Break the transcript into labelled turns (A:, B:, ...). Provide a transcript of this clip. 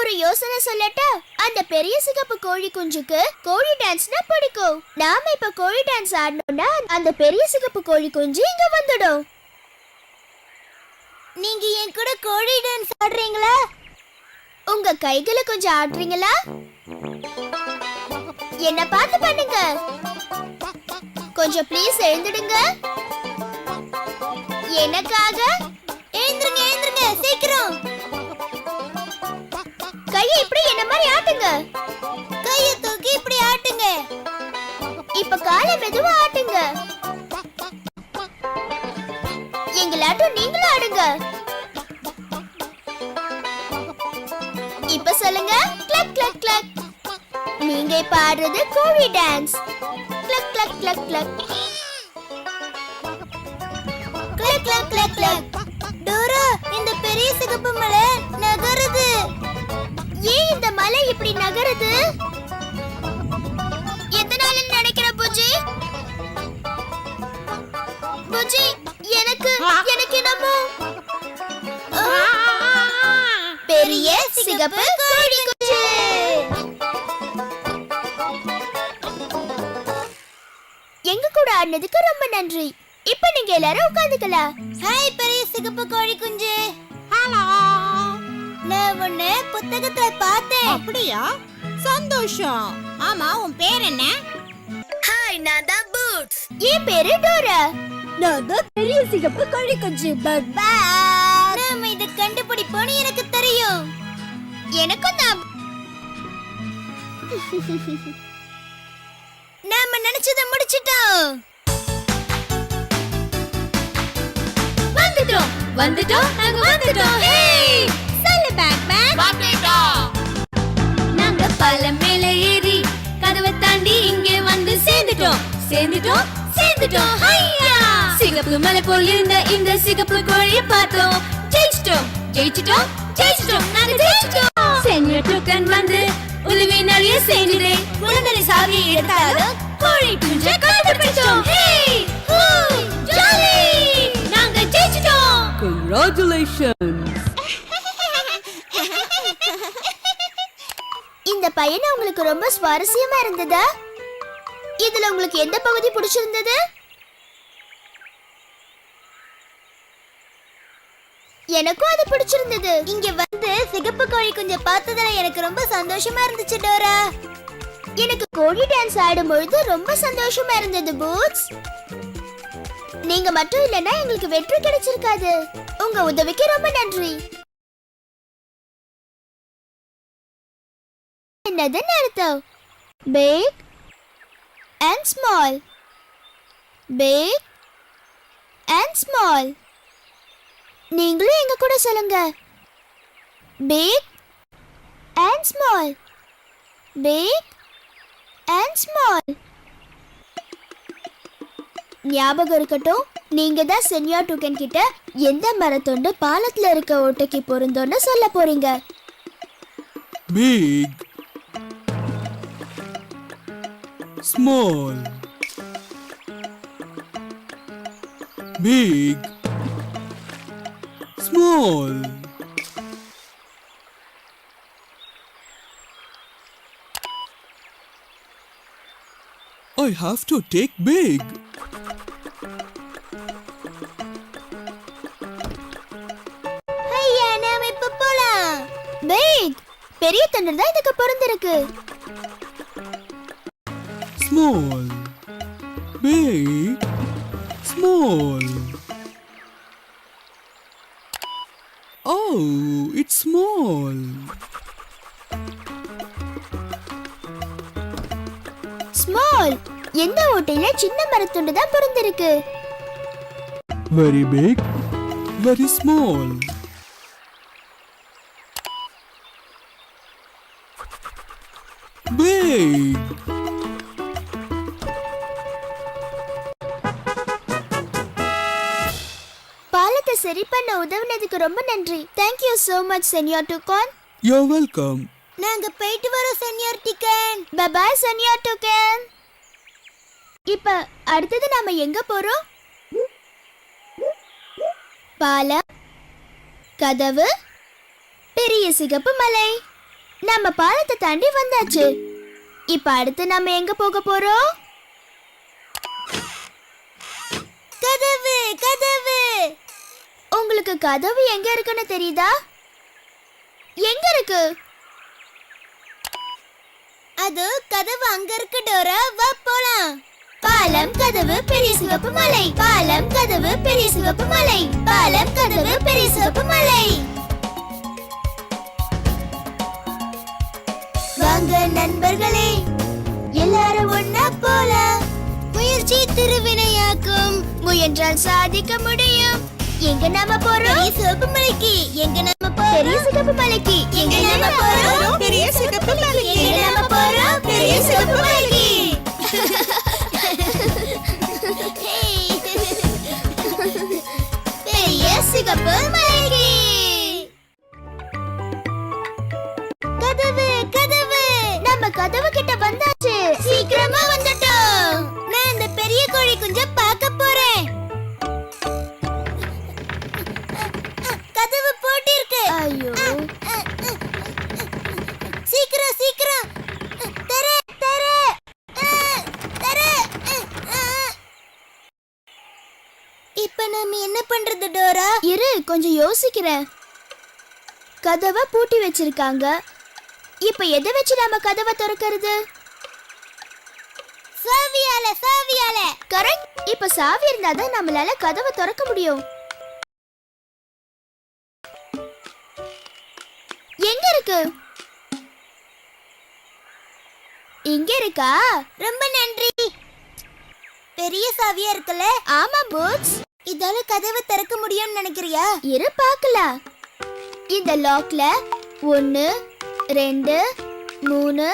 A: ஒரு யோசனை சொல்லட்டா? அந்த பெரிய சிகப்பு கோழி குஞ்சுக்கு கோழி டான்ஸ்னா பிடிக்கும். நாம இப்ப கோழி டான்ஸ் ஆடணும்னா அந்த பெரிய சிகப்பு கோழி குஞ்சு இங்க வந்துடும். நீங்க என் கூட கோழி டான்ஸ் ஆடுறீங்களா? உங்க கைகளை கொஞ்சம் ஆடுறீங்களா? என்ன பார்த்து பண்ணுங்க. கொஞ்சம் ப்ளீஸ் எழுந்துடுங்க. எனக்காக எழுந்துருங்க, எழுந்துருங்க சீக்கிரம். கையை இப்படி என்ன மாதிரி ஆட்டுங்க. கையை தூக்கி இப்படி ஆட்டுங்க. இப்ப காலை மெதுவா ஆட்டுங்க. எங்களாட்டும் நீங்களும் ஆடுங்க. இப்ப சொல்லுங்க, கிளக் கிளக் கிளக். நீங்க இப்ப ஆடுறது கோழி dance. Clerk clerk clerk clerk clerk clerk clerk clerk. Dora, இந்த பெரிய சிகப்பு மலை நகருது. ஏன் இந்த மலை இப்படி நகருது? எதனால நினைக்கிற புஜி? புஜி, எனக்கு என்னமோ பெரிய சிகப்பு கோழி குஞ்சு. எங்க கூட ஆடினதுக்கு ரொம்ப நன்றி. இப்ப நீங்க எல்லாரும் உட்கார்ந்துக்கலாம். ஹாய் பெரிய சிகப்பு கோழி குஞ்சு. ஹலோ. நான் உன்னை புத்தகத்துல பார்த்தேன்.
B: அப்படியா? சந்தோஷம். ஆமா, உன் பேர் என்ன?
A: ஹாய், நான் தான் பூட்ஸ். என் பேரு டோரா. நான் தான் பெரிய சிகப்பு கோழி குஞ்சு. பப்பா. நாம இத கண்டுபிடிப்போம்னு எனக்கு தெரியும். எனக்கும் தான். நாம நினைச்சதை முடிச்சிட்டோம். வந்துட்டோம், நாங்க வந்துட்டோம். ஹேய், சொல்லு பேக் பேக்.
B: வந்துட்டோம்.
A: நாங்க பாலம் மேலே ஏறி கதவை தாண்டி இங்கே வந்து சேர்ந்துட்டோம். ஹையா! சிகப்பு மலை போல் இருந்த இந்த சிகப்பு கோழியை பார்த்தோம். ஜெயிச்சிட்டோம். நாங்க ஜெயிச்சிட்டோம். சென்யூர் டோக்கன் வந்து உதவி நிறைய செஞ்சுதே. உடனே சாவியை எடுத்தாலும் கோழி குஞ்சை கண்டுபிடிச்சோம். ஹேய்! ஹூ! ஜாலி! நாங்க ஜெயிச்சிட்டோம்.
C: Congratulations!
A: இந்த பயணம் உங்களுக்கு ரொம்ப சுவாரஸ்யமா இருந்ததா? இதுல உங்களுக்கு எந்த பகுதி பிடிச்சிருந்தது? எனக்கும் அது பிடிச்சிருந்தது. இங்க வந்து சிகப்பு கோழி குஞ்சை பார்த்ததுல எனக்கு ரொம்ப சந்தோஷமா இருந்துச்சு டோரா. எனக்கு கோழி டான்ஸ் ஆடும்பொழுது ரொம்ப சந்தோஷமா இருந்தது பூட்ஸ். நீங்க மட்டும் இல்லைன்னா எங்களுக்கு வெற்றி கிடைச்சிருக்காது. உங்க உதவிக்கு ரொம்ப நன்றி. என்னதுன்னு அர்த்தம்? Big and small. Big and small. நீங்களும் எங்க கூட சொல்லுங்க. Big and small. Big and small. ஞாபகம் இருக்கட்டும், நீங்க தான் சென்யூர் டோக்கன் கிட்ட எந்த மரத்தொண்டு பாலத்துல இருக்க ஓட்டைக்கு பொருந்தோன்னு சொல்ல போறீங்க.
C: Big, small, big, small. I have to take big.
A: ஐயா, நாம இப்ப போலாம். பிக் பெரிய தண்டர் தான் இதுக்கு பொருந்திருக்கு.
C: Small, big, small. Oh, it's small.
A: Small. எந்த ஓட்டையில சின்ன மரத்துண்டு தான் பொருந்திருக்கு.
C: Very big, very small. Big.
A: பாலத்தை சரி பண்ண உதவுனதுக்கு ரொம்ப நன்றி. Thank you so much சென்யூர் டோக்கன்.
C: You're welcome.
A: நாங்க போயிட்டு வரோம் சென்யூர் டோக்கன். பை பை சென்யூர் டோக்கன். இப்ப அடுத்தது நாம எங்க போறோம்? பாலம், கதவு, பெரிய சிகப்பு மலை. நம்ம பாலத்தை தாண்டி வந்தாச்சு. இப்ப அடுத்து நம்ம எங்க போக போறோம்? கதவு கதவு. உங்களுக்கு கதவு எங்க இருக்குன்னு தெரியுதா? எங்க இருக்கு? அது கதவு அங்க இருக்கு டோரா, வா போலாம். பாலம் கதவு பெரிய சிவப்பு மலை, பாலம் கதவு பெரிய சிவப்பு மலை, பாலம் கதவு பெரிய சிவப்பு மலை. வாங்க நண்பர்களே, எல்லாரும் ஒண்ணா போலாம். முயற்சி திருவினையாக்கும், முயன்றால் சாதிக்க முடியும். எங்க நாம போறோம்? பெரிய சிவப்பு மலைக்கு. எங்க நாம போறோம்? பெரிய சிவப்பு மலைக்கு. எங்க நாம போறோம்? பெரிய சிவப்பு மலைக்கு. எங்க நாம போறோம்? பெரிய சிவப்பு மலைக்கு. பெரிய சிவப்பு மலைக்கு. கதவு கதவு. நம்ம கதவு கிட்ட வந்தாச்சு. சீக்கிரமா வந்துட்டோம். நான் இந்த பெரிய கோழி குஞ்ச பார்க்க போறேன். கதவு போட்டி இருக்கு. ஐயோ, சீக்கிரம் சீக்கிரம் தர தர தர. இப்ப நாம என்ன பண்றது டோரா? இரு, கொஞ்சம் யோசிக்கிறேன். கதவை பூட்டி வச்சிருக்காங்க. இப்ப எதை வச்சு நாம கதவை திறக்கிறது? சாவியால சாவியால. கரெக்ட். இப்ப சாவி இருந்தாதான் நம்மளால கதவை திறக்க முடியும். எங்க இருக்கு? இங்க இருக்கா? ரொம்ப நன்றி. பெரிய சாவியா இருக்குல்ல? ஆமா பூட்ஸ். இதால கதவை திறக்க முடியும்னு நினைக்கிறியா? இரு பார்க்கலாம். இந்த லாக்ல 1 2 3